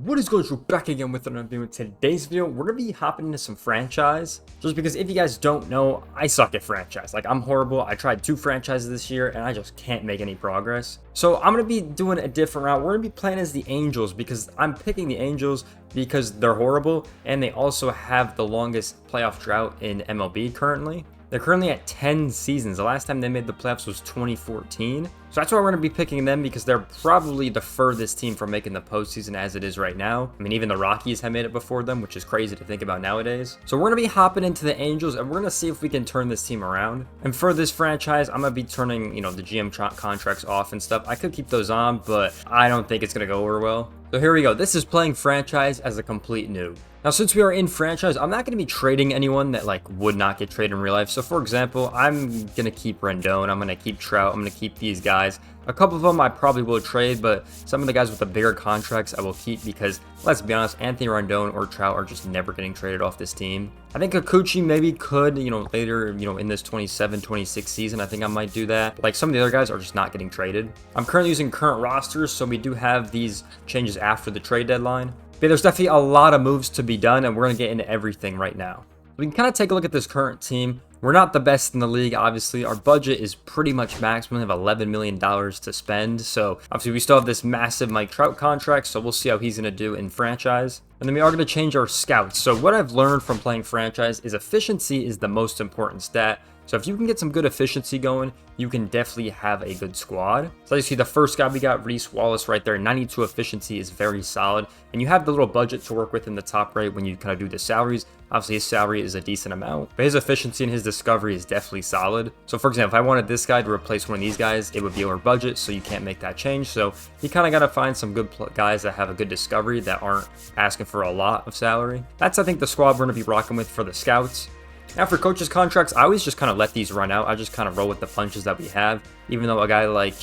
What is going on? We're back again with another video. In today's video, we're going to be hopping into some franchise. Just because if you guys don't know, I suck at franchise. Like, I'm horrible. I tried 2 franchises this year, and I just can't make any progress. So I'm going to be doing a different route. We're going to be playing as the Angels because I'm picking the Angels because they're horrible, and they also have the longest playoff drought in MLB currently. They're currently at 10 seasons. The last time they made the playoffs was 2014. So that's why we're going to be picking them, because they're probably the furthest team from making the postseason as it is right now. I mean, even the Rockies have made it before them, which is crazy to think about nowadays. So we're going to be hopping into the Angels, and we're going to see if we can turn this team around. And for this franchise, I'm going to be turning, the GM contracts off and stuff. I could keep those on, but I don't think it's going to go over well. So here we go. This is playing franchise as a complete noob. Now, since we are in franchise, I'm not going to be trading anyone that would not get traded in real life. So for example, I'm going to keep Rendon. I'm going to keep Trout. I'm going to keep these guys. A couple of them I probably will trade, but some of the guys with the bigger contracts I will keep because, let's be honest, Anthony Rendon or Trout are just never getting traded off this team. I think Kikuchi maybe could, later, in this 27-26 season, I think I might do that. Like, some of the other guys are just not getting traded. I'm currently using current rosters, so we do have these changes after the trade deadline. But there's definitely a lot of moves to be done, and we're going to get into everything right now. We can kind of take a look at this current team. We're not the best in the league, obviously. Our budget is pretty much max. We only have $11 million to spend. So, obviously, we still have this massive Mike Trout contract, so we'll see how he's going to do in franchise. And then we are going to change our scouts. So, what I've learned from playing franchise is efficiency is the most important stat. So if you can get some good efficiency going, you can definitely have a good squad. So as you see, the first guy we got, Reese Wallace right there, 92 efficiency is very solid. And you have the little budget to work with in the top right when you kind of do the salaries. Obviously, his salary is a decent amount, but his efficiency and his discovery is definitely solid. So for example, if I wanted this guy to replace one of these guys, it would be over budget, so you can't make that change. So you kind of got to find some good guys that have a good discovery that aren't asking for a lot of salary. That's, I think, the squad we're going to be rocking with for the scouts. Now for coaches' contracts, I always just kind of let these run out. I just kind of roll with the punches that we have. Even though a guy like,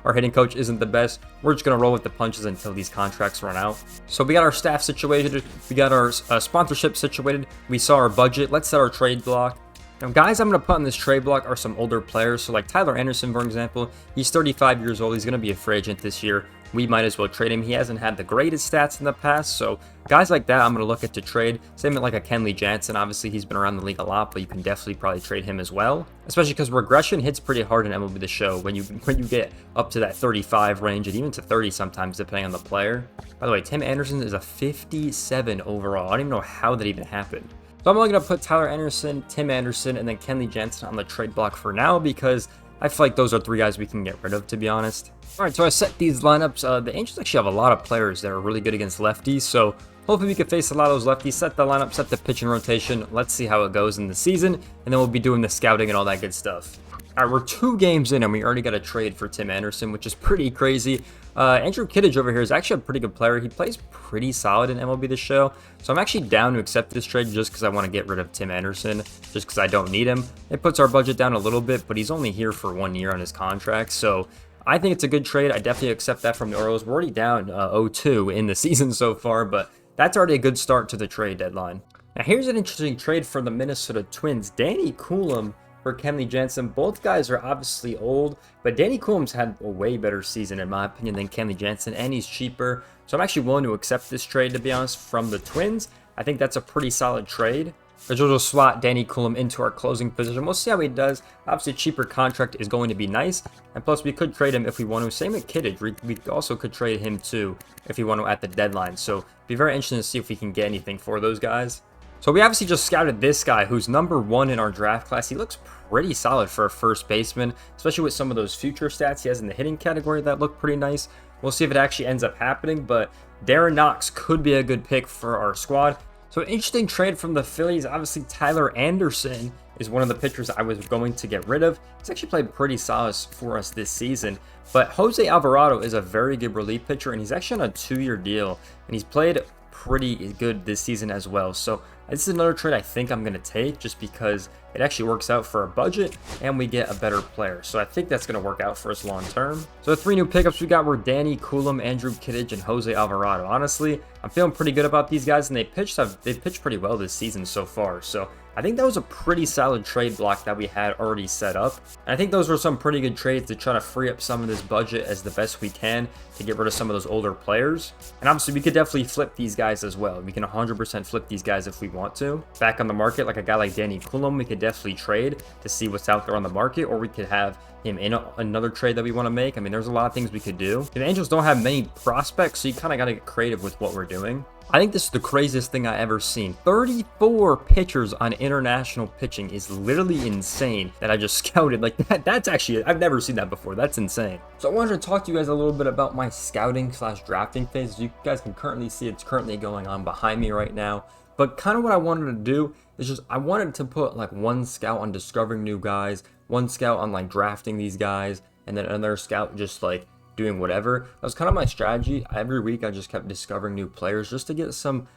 our hitting coach isn't the best, we're just going to roll with the punches until these contracts run out. So we got our staff situated. We got our sponsorship situated. We saw our budget. Let's set our trade block. Now, guys I'm going to put on this trade block are some older players. So like Tyler Anderson, for example, he's 35 years old. He's going to be a free agent this year. We might as well trade him. He hasn't had the greatest stats in the past, so guys like that I'm going to look at to trade. Same with like a Kenley Jansen. Obviously, he's been around the league a lot, but you can definitely probably trade him as well. Especially because regression hits pretty hard in MLB The Show when you get up to that 35 range and even to 30 sometimes, depending on the player. By the way, Tim Anderson is a 57 overall. I don't even know how that even happened. So I'm only going to put Tyler Anderson, Tim Anderson, and then Kenley Jansen on the trade block for now because I feel like those are 3 guys we can get rid of, to be honest. All right, so I set these lineups. The Angels actually have a lot of players that are really good against lefties, so hopefully we can face a lot of those lefties, set the lineup, set the pitching rotation. Let's see how it goes in the season, and then we'll be doing the scouting and all that good stuff. All right, we're 2 games in, and we already got a trade for Tim Anderson, which is pretty crazy. Andrew Kiddage over here is actually a pretty good player. He plays pretty solid in MLB The Show, so I'm actually down to accept this trade just because I want to get rid of Tim Anderson, just because I don't need him. It puts our budget down a little bit, but he's only here for 1 year on his contract, so I think it's a good trade. I definitely accept that from the Orioles. We're already down 0-2 in the season so far, but that's already a good start to the trade deadline. Now here's an interesting trade for the Minnesota Twins. Danny Coulomb for Kenley Jansen. Both guys are obviously old, but Danny Coulom's had a way better season in my opinion than Kenley Jansen, and he's cheaper. So I'm actually willing to accept this trade, to be honest, from the Twins. I think that's a pretty solid trade. Which will just slot Danny Coulomb into our closing position. We'll see how he does. Obviously, a cheaper contract is going to be nice. And plus, we could trade him if we want to. Same with Kiddage. We also could trade him too if we want to at the deadline. So, be very interesting to see if we can get anything for those guys. So, we obviously just scouted this guy who's number 1 in our draft class. He looks pretty solid for a first baseman, especially with some of those future stats he has in the hitting category that look pretty nice. We'll see if it actually ends up happening. But Darren Knox could be a good pick for our squad. So an interesting trade from the Phillies. Obviously, Tyler Anderson is one of the pitchers I was going to get rid of. He's actually played pretty solid for us this season. But Jose Alvarado is a very good relief pitcher, and he's actually on a 2-year deal. And he's played pretty good this season as well. So this is another trade I think I'm going to take just because it actually works out for our budget and we get a better player. So I think that's going to work out for us long term. So the 3 new pickups we got were Danny Coulomb, Andrew Kiddage, and Jose Alvarado. Honestly, I'm feeling pretty good about these guys, and they've pitched pretty well this season so far. So I think that was a pretty solid trade block that we had already set up. And I think those were some pretty good trades to try to free up some of this budget as the best we can to get rid of some of those older players. And obviously we could definitely flip these guys as well. We can 100% flip these guys if we want to. Back on the market, like a guy like Danny Coulomb, we could definitely trade to see what's out there on the market, or we could have him in another trade that we want to make. I mean, there's a lot of things we could do. The Angels don't have many prospects, so you kind of got to get creative with what we're doing. I think this is the craziest thing I ever seen. 34 pitchers on international pitching is literally insane that I just scouted. Like that's actually, I've never seen that before. That's insane. So I wanted to talk to you guys a little bit about my scouting / drafting phase. As you guys can currently see, it's currently going on behind me right now. But kind of what I wanted to do is just, I wanted to put like one scout on discovering new guys, one scout on like drafting these guys, and then another scout just like doing whatever. That was kind of my strategy. Every week I just kept discovering new players just to get some,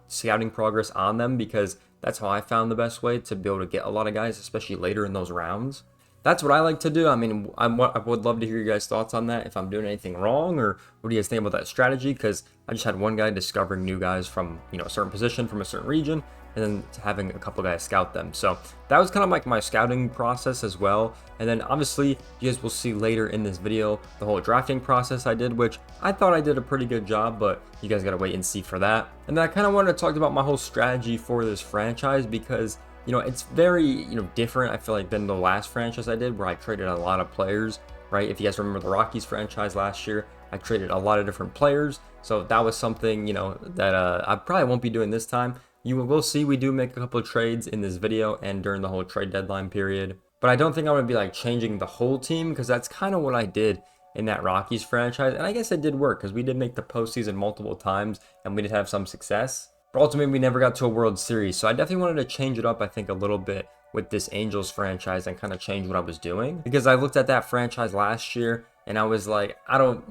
scouting progress on them, because that's how I found the best way to be able to get a lot of guys, especially later in those rounds. That's what I like to do. I mean, I would love to hear your guys' thoughts on that, if I'm doing anything wrong, or what do you guys think about that strategy? Because I just had one guy discovering new guys from, a certain position from a certain region, and then having a couple guys scout them. So that was kind of like my scouting process as well. And then obviously you guys will see later in this video the whole drafting process I did, which I thought I did a pretty good job, but you guys got to wait and see for that. And then I kind of wanted to talk about my whole strategy for this franchise, because it's very, different, I feel like, than the last franchise I did, where I traded a lot of players, right? If you guys remember the Rockies franchise last year, I traded a lot of different players. So that was something, that I probably won't be doing this time. You will see we do make a couple of trades in this video and during the whole trade deadline period. But I don't think I'm going to be like changing the whole team, because that's kind of what I did in that Rockies franchise. And I guess it did work, because we did make the postseason multiple times and we did have some success. But ultimately, we never got to a World Series. So I definitely wanted to change it up, I think, a little bit with this Angels franchise and kind of change what I was doing. Because I looked at that franchise last year and I was like, I didn't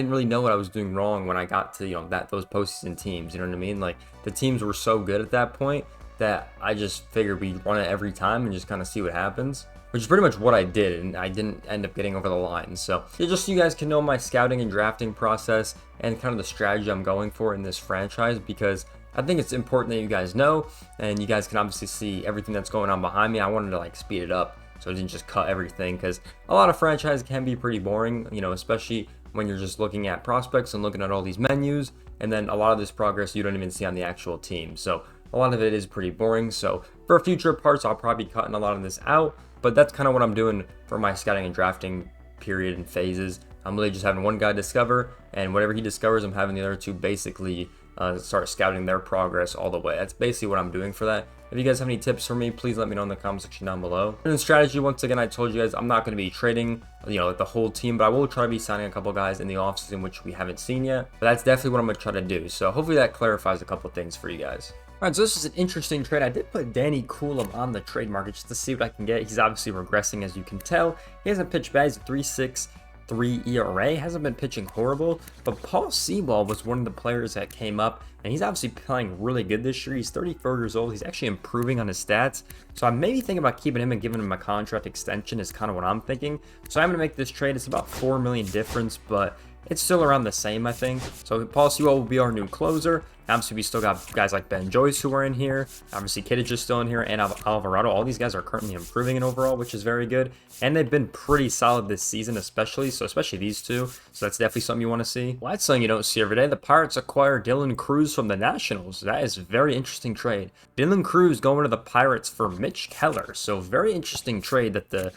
really know what I was doing wrong when I got to, those postseason teams. You know what I mean? Like, the teams were so good at that point that I just figured we'd run it every time and just kind of see what happens. Which is pretty much what I did, and I didn't end up getting over the line. So just so you guys can know my scouting and drafting process and kind of the strategy I'm going for in this franchise, because I think it's important that you guys know, and you guys can obviously see everything that's going on behind me. I wanted to like speed it up, so I didn't just cut everything, because a lot of franchises can be pretty boring, especially when you're just looking at prospects and looking at all these menus, and then a lot of this progress you don't even see on the actual team. So a lot of it is pretty boring. So for future parts, I'll probably be cutting a lot of this out, but that's kind of what I'm doing for my scouting and drafting period and phases. I'm really just having one guy discover, and whatever he discovers, I'm having the other two basically start scouting their progress all the way. That's basically what I'm doing for that. If you guys have any tips for me, please let me know in the comment section down below. And in strategy, once again, I told you guys I'm not going to be trading, like the whole team, but I will try to be signing a couple guys in the offseason, which we haven't seen yet. But that's definitely what I'm going to try to do. So hopefully that clarifies a couple things for you guys. All right, so this is an interesting trade. I did put Danny Coulomb on the trade market just to see what I can get. He's obviously regressing, as you can tell. He hasn't pitched bad. He's a 3.63 ERA. Hasn't been pitching horrible, but Paul Sewald was one of the players that came up, and he's obviously playing really good this year. He's 34 years old. He's actually improving on his stats. So I'm maybe thinking about keeping him and giving him a contract extension is kind of what I'm thinking. So I'm going to make this trade. It's about $4 million difference, but it's still around the same, I think. So Paul Sewald will be our new closer. Obviously, we still got guys like Ben Joyce who are in here. Obviously, Kittredge is still in here, and Alvarado. All these guys are currently improving in overall, which is very good. And they've been pretty solid this season, especially these two. So that's definitely something you want to see. Well, that's something you don't see every day. The Pirates acquire Dylan Cruz from the Nationals. That is a very interesting trade. Dylan Cruz going to the Pirates for Mitch Keller. So very interesting trade that the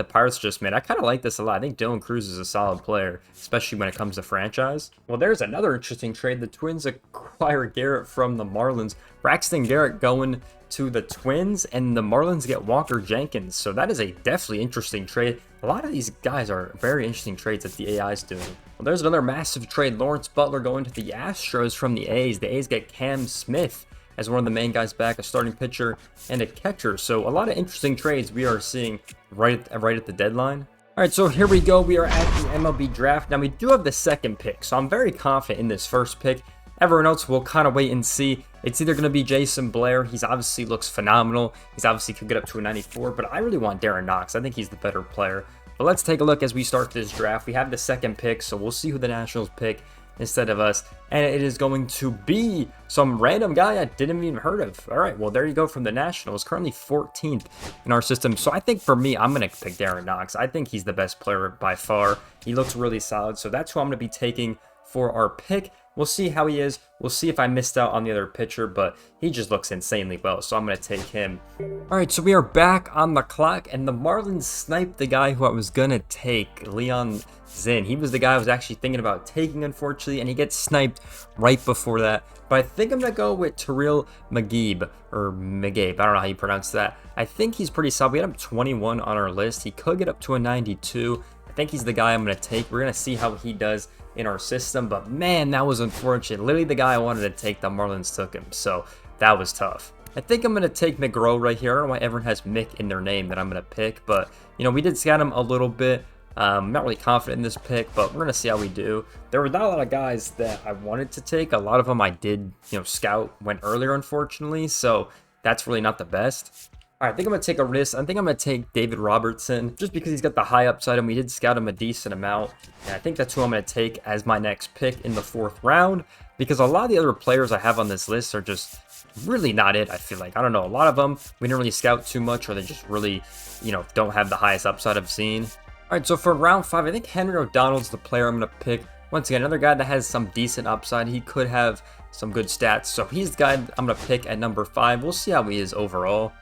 Pirates just made. I kind of like this a lot. I think Dylan Cruz is a solid player, especially when it comes to franchise. Well, there's another interesting trade. The Twins acquire Garrett from the Marlins. Braxton Garrett going to the Twins, and the Marlins get Walker Jenkins. So that is a definitely interesting trade. A lot of these guys are very interesting trades that the AI is doing. Well, there's another massive trade. Lawrence Butler going to the Astros from the A's. The A's get Cam Smith as one of the main guys back, a starting pitcher and a catcher. So a lot of interesting trades we are seeing right at the deadline. All right, so here we go. We are at the MLB Draft. Now, we do have the second pick, so I'm very confident in this first pick. Everyone else will kind of wait and see. It's either going to be Jason Blair. He's obviously looks phenomenal. He's obviously could get up to a 94, but I really want Darren Knox. I think he's the better player. But let's take a look as we start this draft. We have the second pick, so we'll see who the Nationals pick. instead of us. And it is going to be some random guy I didn't even heard of. All right, well, there you go from the Nationals. Currently 14th in our system. So I think for me, I'm going to pick Darren Knox. I think he's the best player by far. He looks really solid. So that's who I'm going to be taking for our pick. We'll see how he is. We'll see if I missed out on the other pitcher, but he just looks insanely well, so I'm going to take him. All right, so we are back on the clock, and the Marlins sniped the guy who I was going to take, Leon Zinn. He was the guy I was actually thinking about taking, unfortunately, and he gets sniped right before that. But I think I'm going to go with Terrell McGabe, or McGabe. I don't know how you pronounce that. I think he's pretty solid. We had him 21 on our list. He could get up to a 92. I think he's the guy I'm going to take. We're going to see how he does in our system, but man, that was unfortunate. Literally the guy I wanted to take, the Marlins took him, so that was tough. I think I'm going to take McGrow right here. I don't know why everyone has Mick in their name that I'm going to pick, but you know, we did scout him a little bit. Not really confident in this pick, but we're going to see how we do. There were not a lot of guys that I wanted to take. A lot of them I did, you know, scout went earlier, unfortunately, so that's really not the best. All right, I think I'm going to take a risk. I think I'm going to take David Robertson just because he's got the high upside and we did scout him a decent amount. And I think that's who I'm going to take as my next pick in the 4th round because a lot of the other players I have on this list are just really not it, I feel like. I don't know. A lot of them we didn't really scout too much or they just really, you know, don't have the highest upside I've seen. All right, so for round 5, I think Henry O'Donnell's the player I'm going to pick. Once again, another guy that has some decent upside. He could have some good stats. So he's the guy I'm going to pick at number 5. We'll see how he is overall.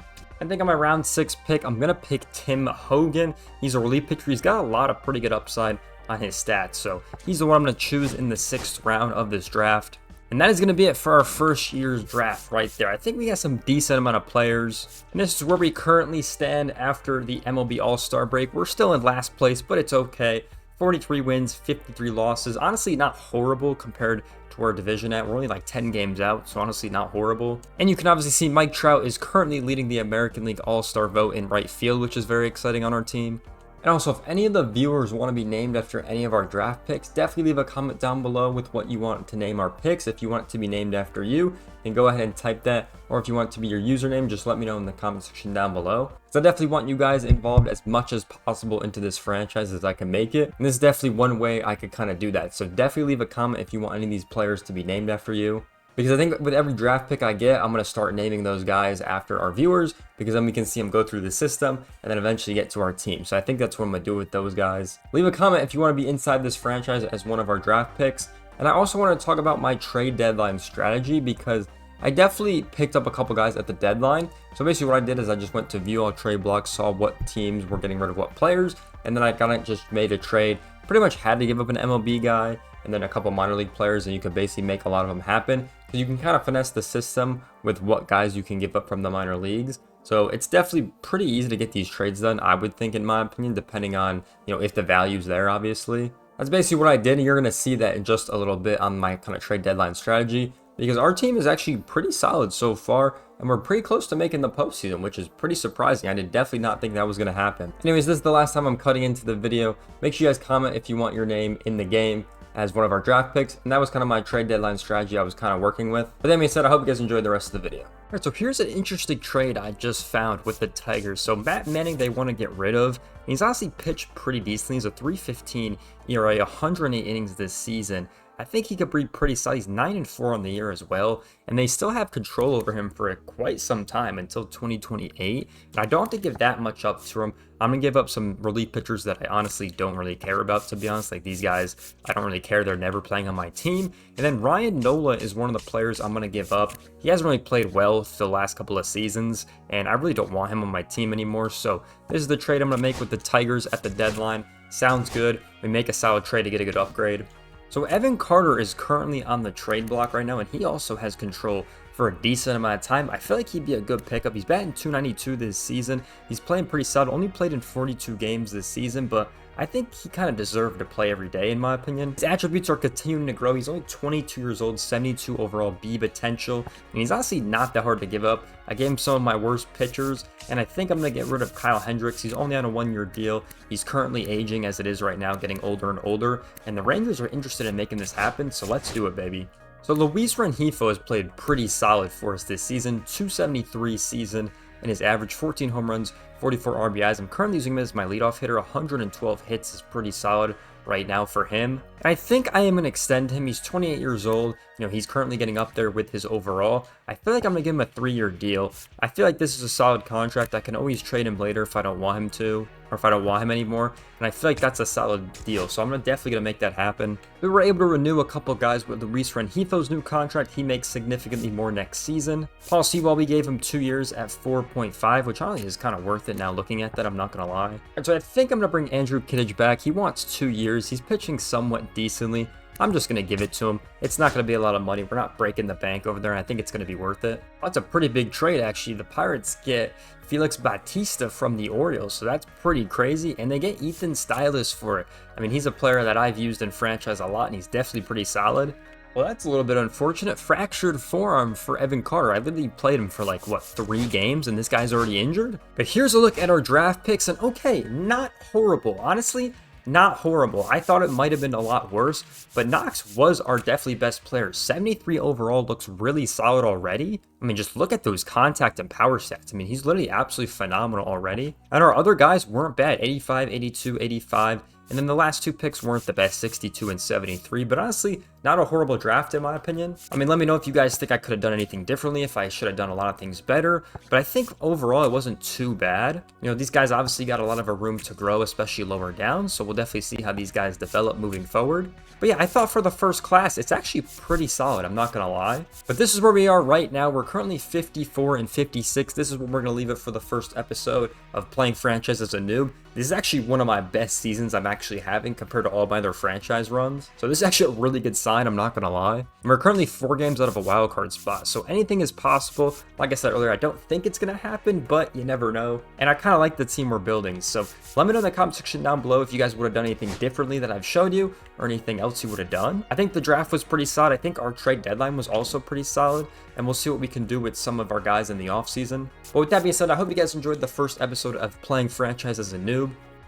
I think on my round 6 pick, I'm going to pick Tim Hogan. He's a relief pitcher. He's got a lot of pretty good upside on his stats. So he's the one I'm going to choose in the 6th round of this draft. And that is going to be it for our first year's draft right there. I think we got some decent amount of players. And this is where we currently stand after the MLB All-Star break. We're still in last place, but it's okay. 43 wins, 53 losses. Honestly, not horrible compared to our division at. We're only like 10 games out, so honestly not horrible. And you can obviously see Mike Trout is currently leading the American League All-Star vote in right field, which is very exciting on our team. And also, if any of the viewers want to be named after any of our draft picks, definitely leave a comment down below with what you want to name our picks. If you want it to be named after you, then go ahead and type that. Or if you want it to be your username, just let me know in the comment section down below. So I definitely want you guys involved as much as possible into this franchise as I can make it. And this is definitely one way I could kind of do that. So definitely leave a comment if you want any of these players to be named after you. Because I think with every draft pick I get, I'm going to start naming those guys after our viewers, because then we can see them go through the system and then eventually get to our team. So I think that's what I'm going to do with those guys. Leave a comment if you want to be inside this franchise as one of our draft picks. And I also want to talk about my trade deadline strategy, because I definitely picked up a couple guys at the deadline. So basically what I did is I just went to view all trade blocks, saw what teams were getting rid of what players, and then I kind of just made a trade. Pretty much had to give up an MLB guy and then a couple minor league players, and you could basically make a lot of them happen. So you can kind of finesse the system with what guys you can give up from the minor leagues. So it's definitely pretty easy to get these trades done, I would think, in my opinion, depending on, you know, if the value's there, obviously. That's basically what I did, and you're going to see that in just a little bit on my kind of trade deadline strategy, because our team is actually pretty solid so far, and we're pretty close to making the postseason, which is pretty surprising. I did definitely not think that was going to happen. Anyways, this is the last time I'm cutting into the video. Make sure you guys comment if you want your name in the game as one of our draft picks, and that was kind of my trade deadline strategy I was kind of working with. But that being said, I hope you guys enjoyed the rest of the video. All right, so here's an interesting trade I just found with the Tigers. So Matt Manning, they want to get rid of. He's honestly pitched pretty decently. He's a 3.15 ERA, 108 innings this season. I think he could be pretty solid. He's 9-4 on the year as well, and they still have control over him for quite some time until 2028. And I don't have to give that much up to him. I'm gonna give up some relief pitchers that I honestly don't really care about, to be honest. Like these guys, I don't really care. They're never playing on my team. And then Ryan Nola is one of the players I'm gonna give up. He hasn't really played well for the last couple of seasons, and I really don't want him on my team anymore. So this is the trade I'm gonna make with the Tigers at the deadline. Sounds good. We make a solid trade to get a good upgrade. So Evan Carter is currently on the trade block right now, and he also has control for a decent amount of time. I feel like he'd be a good pickup. He's batting .292 this season. He's playing pretty solid. Only played in 42 games this season, but I think he kind of deserved to play every day, in my opinion. His attributes are continuing to grow. He's only 22 years old, 72 overall B potential, and he's honestly not that hard to give up. I gave him some of my worst pitchers, and I think I'm going to get rid of Kyle Hendricks. He's only on a 1-year deal. He's currently aging as it is right now, getting older and older, and the Rangers are interested in making this happen, so let's do it, baby. So Luis Rengifo has played pretty solid for us this season, 273 season, and his average 14 home runs, 44 RBIs. I'm currently using him as my leadoff hitter. 112 hits is pretty solid. right now for him. And I think I am going to extend him. He's 28 years old. You know, he's currently getting up there with his overall. I feel like I'm going to give him a 3-year deal. I feel like this is a solid contract. I can always trade him later if I don't want him to, or if I don't want him anymore. And I feel like that's a solid deal. So I'm definitely going to make that happen. We were able to renew a couple guys with Luis Renjifo's new contract. He makes significantly more next season. Paul Sewell, we gave him 2 years at 4.5, which honestly is kind of worth it now looking at that. I'm not going to lie. And so I think I'm going to bring Andrew Kittredge back. He wants 2 years. He's pitching somewhat decently. I'm just going to give it to him. It's not going to be a lot of money. We're not breaking the bank over there, and I think it's going to be worth it. That's a pretty big trade, actually. The Pirates get Felix Bautista from the Orioles, so that's pretty crazy, and they get Ethan Stylis for it. I mean, he's a player that I've used in franchise a lot, and he's definitely pretty solid. Well, that's a little bit unfortunate. Fractured forearm for Evan Carter. I literally played him for like, what, 3 games, and this guy's already injured? But here's a look at our draft picks, and okay, not horrible. Honestly, not horrible. I thought it might have been a lot worse, but Knox was our definitely best player. 73 overall looks really solid already. I mean, just look at those contact and power stats. I mean, he's literally absolutely phenomenal already. And our other guys weren't bad. 85, 82, 85. And then the last 2 picks weren't the best, 62 and 73, but honestly, not a horrible draft in my opinion. I mean, let me know if you guys think I could have done anything differently, if I should have done a lot of things better, but I think overall it wasn't too bad. You know, these guys obviously got a lot of a room to grow, especially lower down, so we'll definitely see how these guys develop moving forward. But yeah, I thought for the first class, it's actually pretty solid, I'm not gonna lie. But this is where we are right now. We're currently 54 and 56. This is where we're gonna leave it for the first episode of playing franchise as a noob. This is actually one of my best seasons I'm actually having compared to all my other franchise runs. So this is actually a really good sign, I'm not gonna lie. And we're currently 4 games out of a wildcard spot, so anything is possible. Like I said earlier, I don't think it's gonna happen, but you never know. And I kind of like the team we're building, so let me know in the comment section down below if you guys would have done anything differently that I've showed you, or anything else you would have done. I think the draft was pretty solid. I think our trade deadline was also pretty solid, and we'll see what we can do with some of our guys in the offseason. But with that being said, I hope you guys enjoyed the first episode of playing franchise as a noob.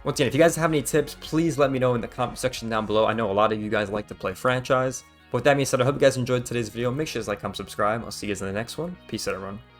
Once again, if you guys have any tips, please let me know in the comment section down below. I know a lot of you guys like to play franchise. But with that being said, I hope you guys enjoyed today's video. Make sure to like, comment, subscribe. I'll see you guys in the next one. Peace out, everyone.